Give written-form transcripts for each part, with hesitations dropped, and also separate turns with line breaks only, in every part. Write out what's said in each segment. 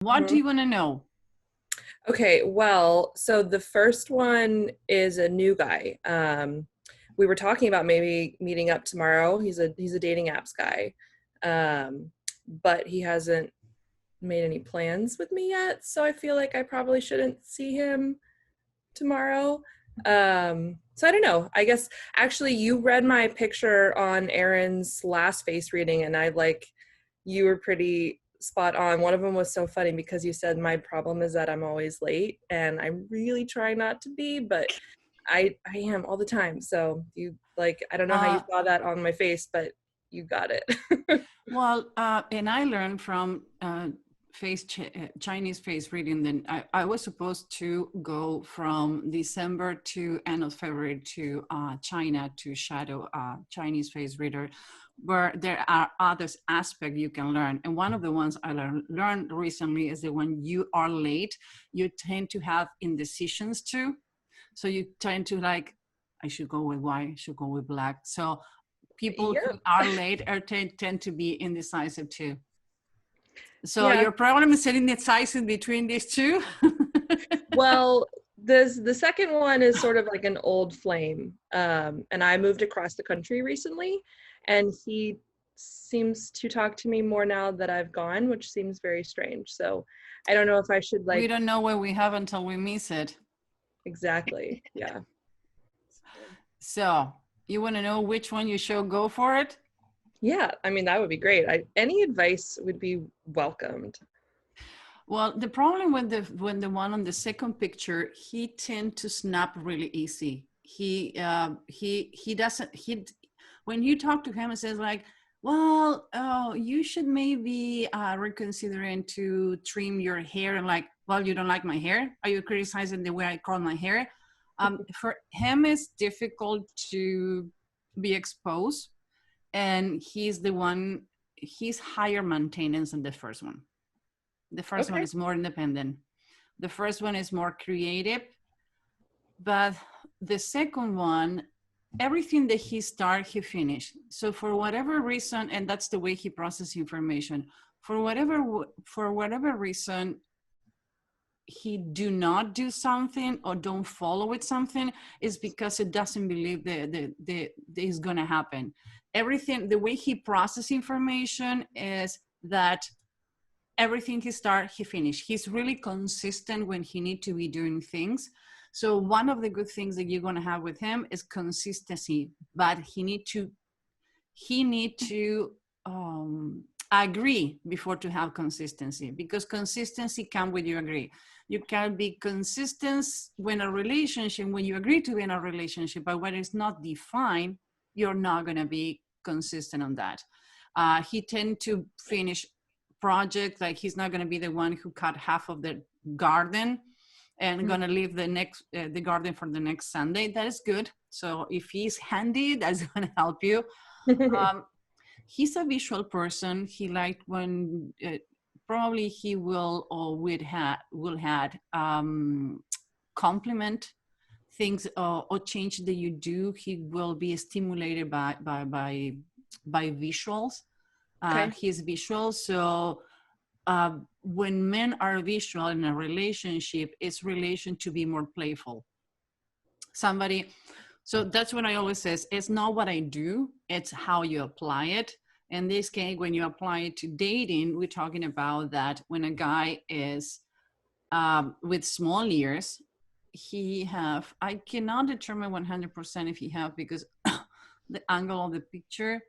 What do you want to know?
Okay, well, so the first one is a new guy. We were talking about maybe meeting up tomorrow. He's a dating apps guy. But he hasn't made any plans with me yet, so I feel like I probably shouldn't see him tomorrow. So I don't know. I guess actually you read my picture on Erin's last face reading and you were pretty spot on. One of them was so funny because you said my problem is that I'm always late and I really try not to be, but I am all the time. So you I don't know how you
Uh,
saw that on my face, but you got it.
and I learned from Chinese face reading. Then I was supposed to go from December to end of February to China to shadow Chinese face reader, where there are other aspects you can learn. And one of the ones I learned recently is that when you are late, you tend to have indecisions too. So you tend to I should go with white, I should go with black. So people who
Yep.
are late are tend to be indecisive too. So
Yeah.
your problem is setting the size in between these two.
Well, the second one is sort of like an old flame. And I moved across the country recently, and he seems to talk to me more now that I've gone, which seems very strange. So I don't know if I should
We don't know what we have until we miss it.
exactly. Yeah.
So you want to know which one you should go for it?
Yeah, I mean that would be great. Any advice would be welcomed.
Well, the problem with the one on the second picture, he tend to snap really easy. He doesn't when you talk to him, it says like, well, oh, you should maybe reconsidering to trim your hair. And like, well, you don't like my hair? Are you criticizing the way I curl my hair? For him, it's difficult to be exposed, and he's higher maintenance than the first one. The first one
Okay.
is more independent. The first one is more creative. But the second one, everything that he started, he finished. So for whatever reason, and that's the way he processes information, for whatever reason, he do not do something or don't follow with something is because it doesn't believe that is going to happen. Everything, the way he processes information is that everything he start, he finish. He's really consistent when he need to be doing things. So one of the good things that you're going to have with him is consistency, but he need to agree before to have consistency, because consistency comes when you agree. You can be consistent when when you agree to be in a relationship, but when it's not defined, you're not going to be consistent on that. He tend to finish project, like he's not going to be the one who cut half of the garden and going to leave the garden for the next Sunday. That is good. So if he's handy, that's going to help you. He's a visual person. He liked when probably he will or will had compliment things or change that you do. He will be stimulated by visuals.
Okay.
He's visual. So when men are visual in a relationship, it's relation to be more playful. So that's what I always says. It's not what I do, it's how you apply it. In this case, when you apply it to dating, we're talking about that when a guy is with small ears, I cannot determine 100% if he have, because the angle of the picture,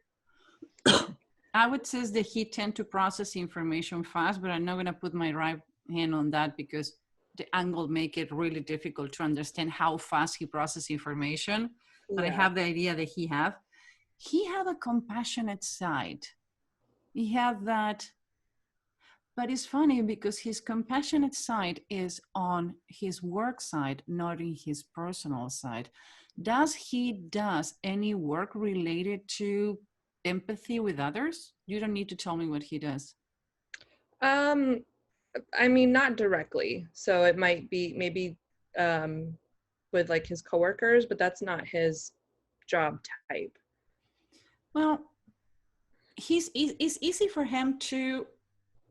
I would say that he tend to process information fast, but I'm not going to put my right hand on that because the angle make it really difficult to understand how fast he processes information. But I
Yeah.
have the idea that he have a compassionate side. He have that, but it's funny because his compassionate side is on his work side, not in his personal side. Does he does any work related to empathy with others? You don't need to tell me what he does.
Um, I mean, not directly. So it might be maybe with like his coworkers, but that's not his job type.
Well, it's easy for him to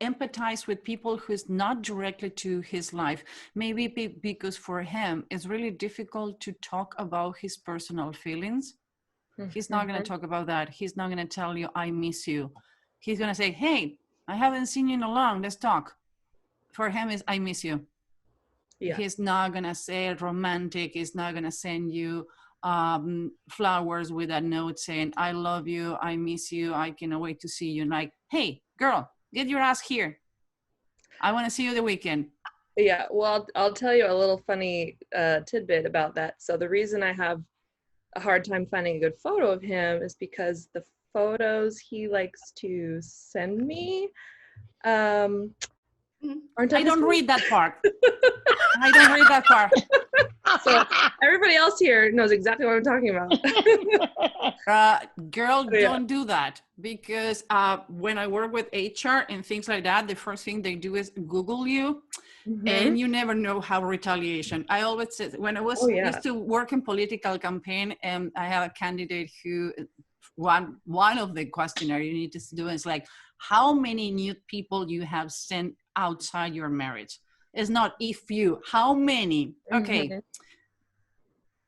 empathize with people who's not directly to his life. Maybe because for him, it's really difficult to talk about his personal feelings. He's not going to talk about that. He's not going to tell you, I miss you. He's going to say, hey, I haven't seen you in a long, let's talk. For him is, I miss you. Yeah. He's not going to say romantic. He's not going to send you flowers with a note saying, I love you, I miss you, I cannot wait to see you. Like, hey, girl, get your ass here. I want to see you the weekend.
Yeah, well, I'll tell you a little funny tidbit about that. So the reason I have a hard time finding a good photo of him is because the photos he likes to send me aren't.
I don't read that part. I don't read that part.
So everybody else here knows exactly what I'm talking
about. Girl, don't do that, because when I work with HR and things like that, the first thing they do is Google you. And you never know how retaliation. I always said, when I was used to work in political campaign, and I have a candidate who, one of the questionnaire you need to do is like, how many new people you have sent outside your marriage? It's not if you, how many? Okay,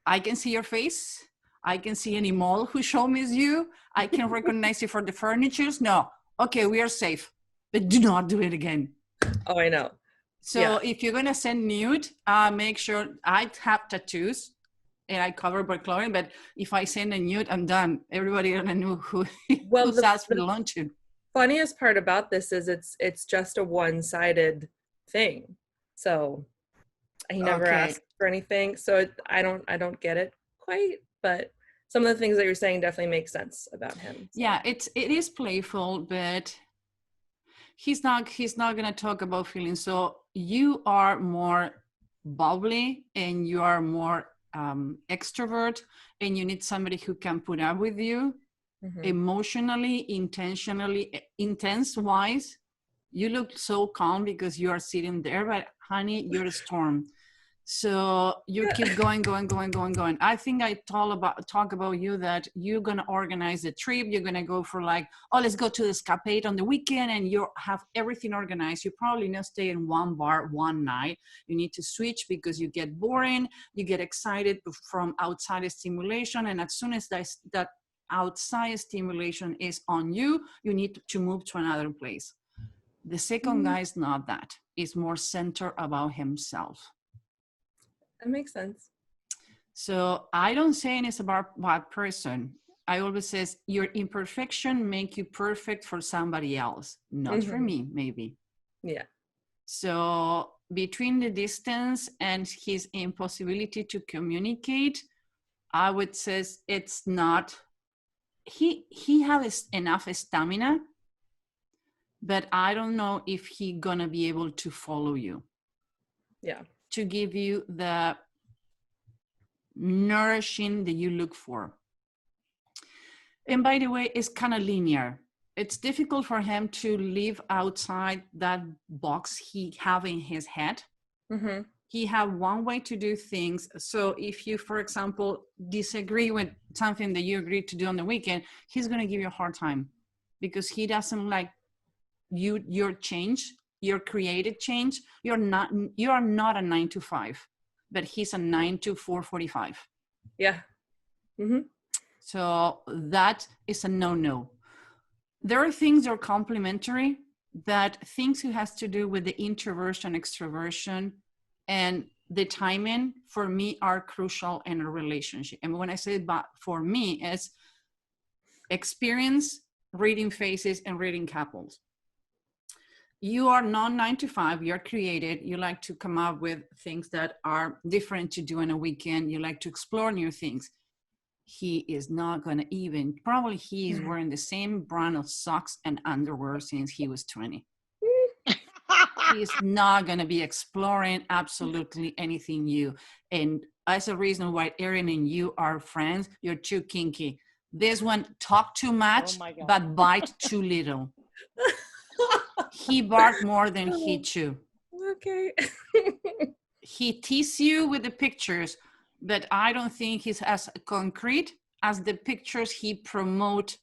I can see your face. I can see any mole who show me is you. I can recognize you for the furnitures. No, okay, we are safe, but do not do it again.
Oh, I know.
So if you're gonna send nude, make sure I have tattoos and I cover by clothing. But if I send a nude, I'm done. Everybody gonna know who whose ass belong to.
Funniest part about this is it's just a one-sided thing. So he never asked for anything. So I don't get it quite. But some of the things that you're saying definitely make sense about him. So.
Yeah, it is playful, but he's not going to talk about feelings. So you are more bubbly and you are more extrovert, and you need somebody who can put up with you emotionally, intentionally, intense wise. You look so calm because you are sitting there, but honey, you're a storm. So you keep going. I think I talk about you that you're going to organize a trip. You're going to go for like, oh, let's go to the escapade on the weekend, and you have everything organized. You probably not stay in one bar one night. You need to switch because you get boring. You get excited from outside stimulation. And as soon as that outside stimulation is on you, you need to move to another place. The second guy is not that. It's more centered about himself.
That makes sense.
So I don't say it's about one person. I always says your imperfection make you perfect for somebody else, not for me, maybe.
Yeah.
So between the distance and his impossibility to communicate, I would say it's not, he has enough stamina, but I don't know if he gonna be able to follow you.
Yeah.
To give you the nourishing that you look for. And by the way, it's kind of linear. It's difficult for him to live outside that box he have in his head. He have one way to do things. So if you, for example, disagree with something that you agreed to do on the weekend, he's going to give you a hard time because he doesn't like your change, your created change. You are not a 9 to 5, but he's a 9 to 4:45.
Yeah.
So that is a no. There are things that are complementary, that things who has to do with the introversion, extroversion, and the timing for me are crucial in a relationship. And when I say but for me, it's experience, reading faces, and reading couples. You are not 9 to 5, you're creative. You like to come up with things that are different to do on a weekend. You like to explore new things. He is not going to even, probably he is wearing the same brand of socks and underwear since he was 20. He's not going to be exploring absolutely anything new. And as a reason why Erin and you are friends, you're too kinky. This one talk too much, but bite too little. He barked more than he chew.
Okay.
He tease you with the pictures, but I don't think he's as concrete as the pictures he promote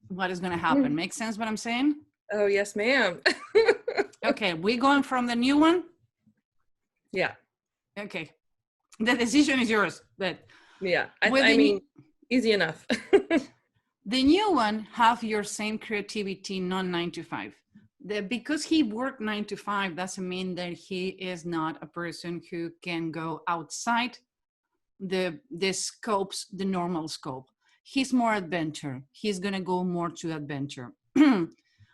what is going to happen. Make sense what I'm saying?
Oh, yes, ma'am.
Okay, we going from the new one?
Yeah.
Okay, the decision is yours, but
Yeah.
with
I mean, easy enough.
the new one have your same creativity, not 9 to 5. Because he worked 9 to 5 doesn't mean that he is not a person who can go outside the scopes, the normal scope. He's more adventure. He's gonna go more to adventure.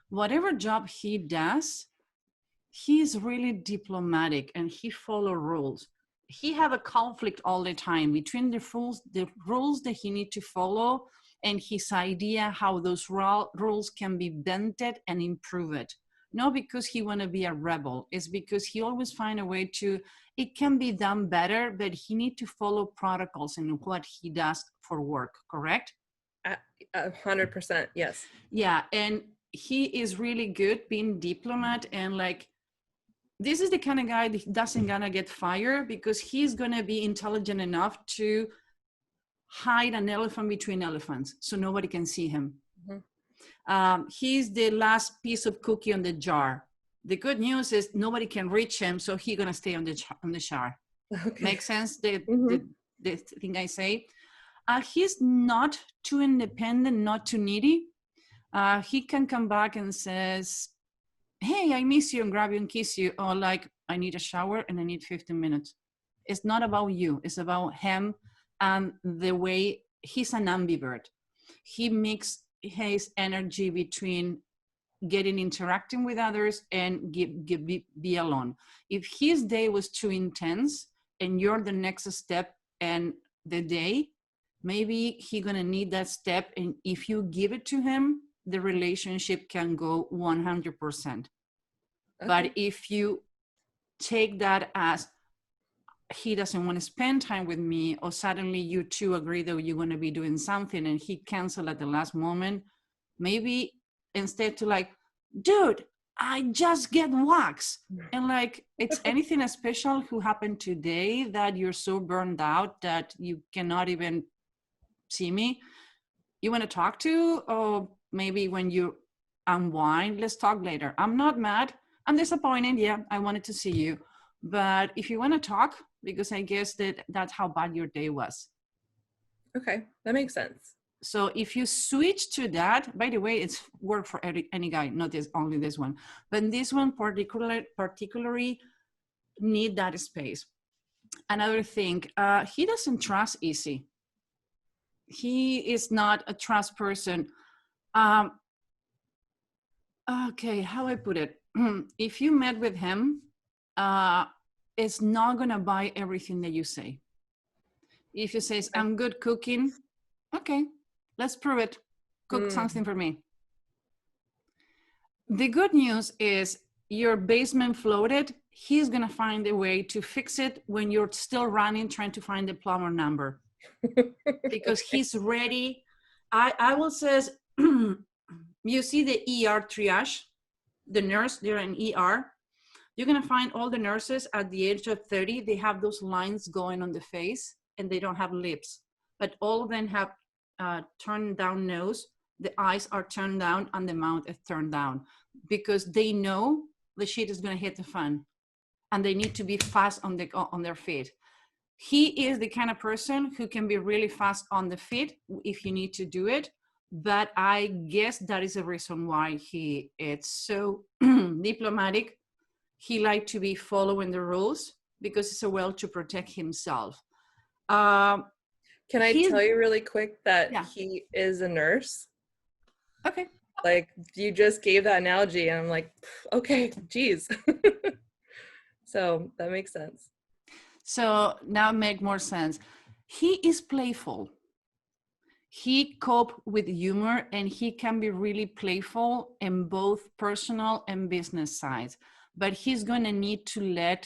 Whatever job he does, he's really diplomatic and he follow rules. He have a conflict all the time between the rules that he need to follow and his idea how those rules can be bented and improved. Not because he want to be a rebel, it's because he always find a way to, it can be done better, but he need to follow protocols in what he does for work, correct?
100%, yes.
Yeah, and he is really good being diplomat and like, this is the kind of guy that doesn't gonna get fired because he's gonna be intelligent enough to hide an elephant between elephants so nobody can see him. He's the last piece of cookie on the jar. The good news is nobody can reach him, so he's gonna stay on the jar.
Okay.
Makes sense? The thing I say. He's not too independent, not too needy. He can come back and says, hey, I miss you, and grab you and kiss you, or like, I need a shower and I need 15 minutes. It's not about you, it's about him and the way he's an ambivert. He mixes his energy between interacting with others and be alone. If his day was too intense and you're the next step and the day, maybe he's gonna need that step, and if you give it to him, the relationship can go 100%. Okay. But if you take that as he doesn't want to spend time with me, or suddenly you two agree that you're going to be doing something and he cancel at the last moment, maybe instead to like, dude, I just get wax. And like, it's anything special who happened today that you're so burned out that you cannot even see me? You want to talk to, or maybe when you unwind, let's talk later. I'm not mad. I'm disappointed. Yeah, I wanted to see you. But if you want to talk, because I guess that's how bad your day was.
Okay, that makes sense.
So if you switch to that, by the way, it's work for any guy, not only this one. But this one particularly need that space. Another thing, he doesn't trust easy. He is not a trust person. Okay, how I put it? If you met with him, it's not gonna buy everything that you say. If he says, I'm good cooking, okay, let's prove it. Cook something for me. The good news is your basement floated. He's gonna find a way to fix it when you're still running, trying to find the plumber number. Because he's ready. I will say, you see the ER triage, the nurse, they're in ER. You're gonna find all the nurses at the age of 30, they have those lines going on the face and they don't have lips, but all of them have turned down nose, the eyes are turned down and the mouth is turned down, because they know the shit is gonna hit the fan and they need to be fast on their feet. He is the kind of person who can be really fast on the feet if you need to do it. But I guess that is the reason why he is so diplomatic. He likes to be following the rules because it's a way to protect himself.
Can I tell you really quick that he is a nurse?
Okay.
Like, you just gave that analogy and I'm like, okay, geez. So that makes sense.
So now make more sense. He is playful. He cope with humor and he can be really playful in both personal and business sides, but he's going to need to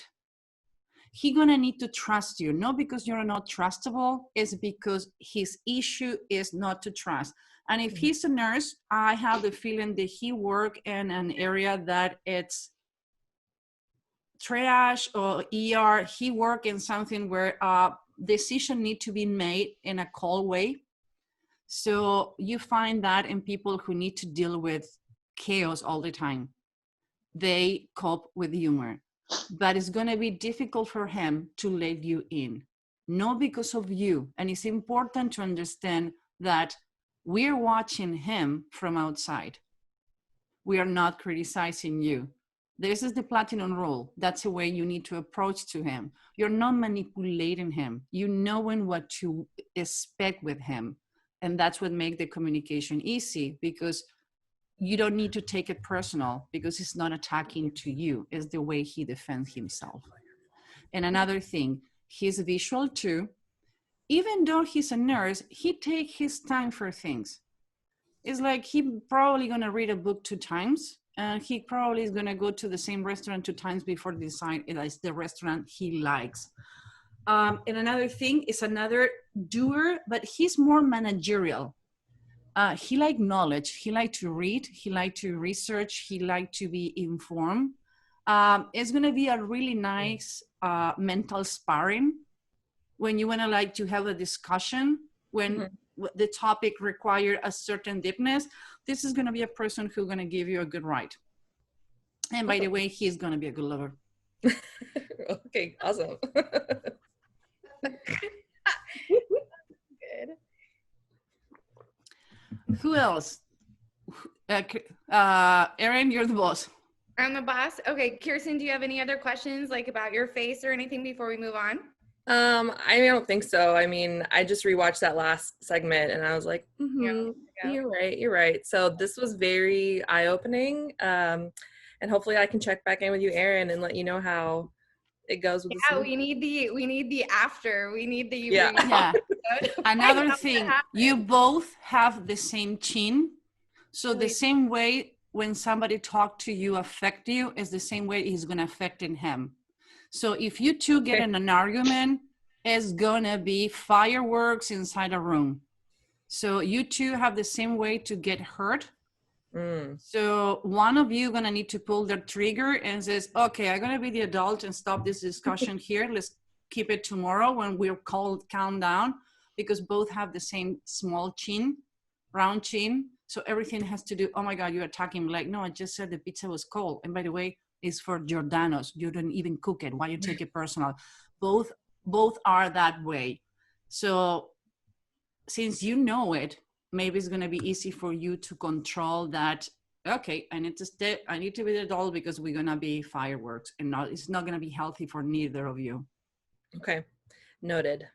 trust you, not because you're not trustable, it's because his issue is not to trust. And if he's a nurse, I have the feeling that he work in an area that it's triage or ER. He work in something where decision need to be made in a cold way. So you find that in people who need to deal with chaos all the time. They cope with humor, but it's going to be difficult for him to let you in, not because of you. And it's important to understand that we're watching him from outside. We are not criticizing you. This is the platinum rule. That's the way you need to approach to him. You're not manipulating him. You knowing what to expect with him. And that's what makes the communication easy, because you don't need to take it personal, because it's not attacking to you. It's the way he defends himself. And another thing, he's visual too. Even though he's a nurse, he takes his time for things. It's like he probably gonna read a book 2 times, and he probably is gonna go to the same restaurant 2 times before decide it's the restaurant he likes. And another thing is another doer, but he's more managerial. He like knowledge. He like to read. He like to research. He like to be informed. It's gonna be a really nice mental sparring when you wanna like to have a discussion, when the topic require a certain deepness. This is gonna be a person who's gonna give you a good ride. And by the way, he's gonna be a good lover.
Okay, awesome.
Good.
Who else? Erin, you're the boss.
I'm the boss. Okay, Kirsten, do you have any other questions like about your face or anything before we move on?
I don't think so. I mean, I just rewatched that last segment and I was like, you're right. So this was very eye-opening. And hopefully I can check back in with you, Erin, and let you know how it goes with
Yeah, we need the after. We need the
Yeah. Another thing, you both have the same chin. So the same way when somebody talk to you affect you is the same way he's gonna affect in him. So if you two get in an argument, it's gonna be fireworks inside a room. So you two have the same way to get hurt. So one of you gonna need to pull the trigger and says, okay, I'm gonna be the adult and stop this discussion here. Let's keep it tomorrow when we're called calm down, because both have the same small chin, round chin. So everything has to do, oh my God, you're attacking me. Like, no, I just said the pizza was cold. And by the way, it's for Giordano's. You didn't even cook it. Why you take it personal? Both are that way. So since you know it, maybe it's gonna be easy for you to control that. Okay, I need to be the adult because we're gonna be fireworks, and it's not gonna be healthy for neither of you.
Okay, noted.